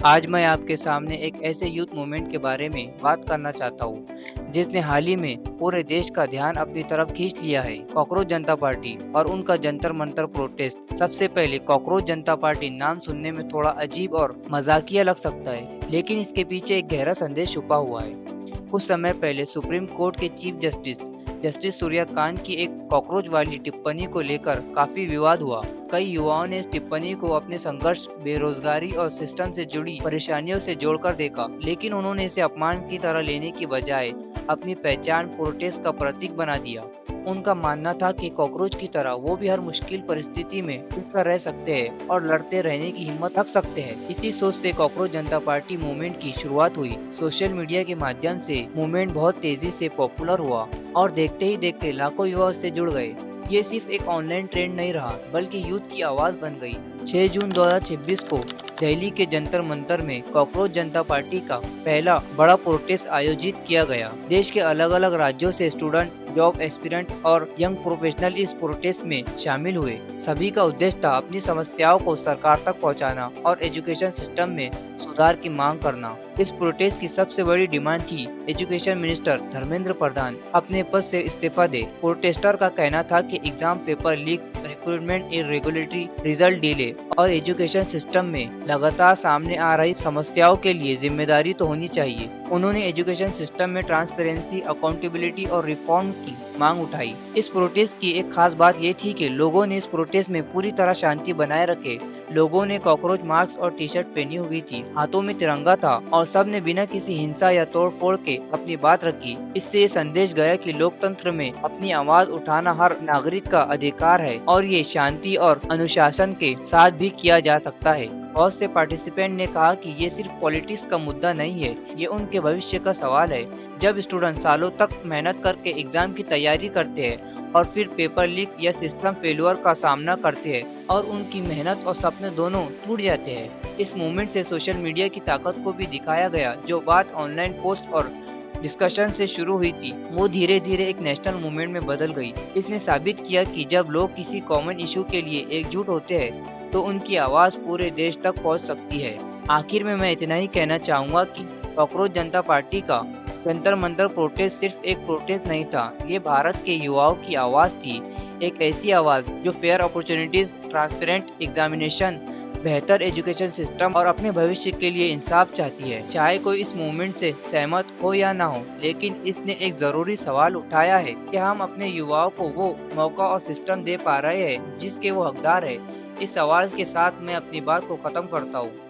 आज मैं आपके सामने एक ऐसे यूथ मूवमेंट के बारे में बात करना चाहता हूँ जिसने हाल ही में पूरे देश का ध्यान अपनी तरफ खींच लिया है। कॉकरोच जनता पार्टी और उनका जंतर मंतर प्रोटेस्ट। सबसे पहले कॉकरोच जनता पार्टी नाम सुनने में थोड़ा अजीब और मजाकिया लग सकता है, लेकिन इसके पीछे एक गहरा संदेश छुपा हुआ है। कुछ समय पहले सुप्रीम कोर्ट के चीफ जस्टिस जस्टिस सूर्यकांत की एक कॉकरोच वाली टिप्पणी को लेकर काफी विवाद हुआ। कई युवाओं ने इस टिप्पणी को अपने संघर्ष, बेरोजगारी और सिस्टम से जुड़ी परेशानियों से जोड़कर देखा, लेकिन उन्होंने इसे अपमान की तरह लेने की बजाय अपनी पहचान प्रोटेस्ट का प्रतीक बना दिया। उनका मानना था कि कॉकरोच की तरह वो भी हर मुश्किल परिस्थिति में टिककर रह सकते हैं और लड़ते रहने की हिम्मत रख सकते हैं। इसी सोच से कॉकरोच जनता पार्टी मूवमेंट की शुरुआत हुई। सोशल मीडिया के माध्यम से मूवमेंट बहुत तेजी से पॉपुलर हुआ और देखते ही देखते लाखों युवा इससे जुड़ गए। ये सिर्फ एक ऑनलाइन ट्रेंड नहीं रहा, बल्कि यूथ की आवाज बन गई। 6 जून 2026 को दिल्ली के जंतर मंतर में कॉकरोच जनता पार्टी का पहला बड़ा प्रोटेस्ट आयोजित किया गया। देश के अलग अलग राज्यों से स्टूडेंट, जॉब एस्पिरेंट और यंग प्रोफेशनल इस प्रोटेस्ट में शामिल हुए। सभी का उद्देश्य था अपनी समस्याओं को सरकार तक पहुंचाना और एजुकेशन सिस्टम में सुधार की मांग करना। इस प्रोटेस्ट की सबसे बड़ी डिमांड थी एजुकेशन मिनिस्टर धर्मेंद्र प्रधान अपने पद से इस्तीफा दे। प्रोटेस्टर का कहना था कि exam paper leak, recruitment irregularity, result delay और एजुकेशन सिस्टम में लगातार सामने आ रही समस्याओं के लिए जिम्मेदारी तो होनी चाहिए। उन्होंने एजुकेशन सिस्टम में ट्रांसपेरेंसी, अकाउंटेबिलिटी और रिफॉर्म की मांग उठाई। इस प्रोटेस्ट की एक खास बात ये थी कि लोगों ने इस प्रोटेस्ट में पूरी तरह शांति बनाए रखे। लोगों ने कॉकरोच मास्क और टी शर्ट पहनी हुई थी, हाथों में तिरंगा था और सब ने बिना किसी हिंसा या तोड़फोड़ के अपनी बात रखी। इससे ये संदेश गया कि लोकतंत्र में अपनी आवाज उठाना हर नागरिक का अधिकार है और ये शांति और अनुशासन के साथ भी किया जा सकता है। बहुत से पार्टिसिपेंट ने कहा कि ये सिर्फ पॉलिटिक्स का मुद्दा नहीं है, ये उनके भविष्य का सवाल है। जब स्टूडेंट सालों तक मेहनत करके एग्जाम की तैयारी करते हैं और फिर पेपर लीक या सिस्टम फेल्योर का सामना करते हैं और उनकी मेहनत और सपने दोनों टूट जाते हैं। इस मूवमेंट से सोशल मीडिया की ताकत को भी दिखाया गया। जो बात ऑनलाइन पोस्ट और डिस्कशन से शुरू हुई थी, वो धीरे धीरे एक नेशनल मूवमेंट में बदल गई। इसने साबित किया कि जब लोग किसी कॉमन इशू के लिए एकजुट होते हैं तो उनकी आवाज पूरे देश तक पहुंच सकती है। आखिर में मैं इतना ही कहना चाहूँगा कि कॉकरोच जनता पार्टी का जंतर मंतर प्रोटेस्ट सिर्फ एक प्रोटेस्ट नहीं था, ये भारत के युवाओं की आवाज़ थी। एक ऐसी आवाज़ जो फेयर अपॉर्चुनिटीज़, ट्रांसपेरेंट एग्जामिनेशन, बेहतर एजुकेशन सिस्टम और अपने भविष्य के लिए इंसाफ चाहती है। चाहे कोई इस मूवमेंट से सहमत हो या ना हो, लेकिन इसने एक ज़रूरी सवाल उठाया है कि हम अपने युवाओं को वो मौका और सिस्टम दे पा रहे हैं जिसके वो हकदार है। इस सवाल के साथ मैं अपनी बात को ख़त्म करता हूँ।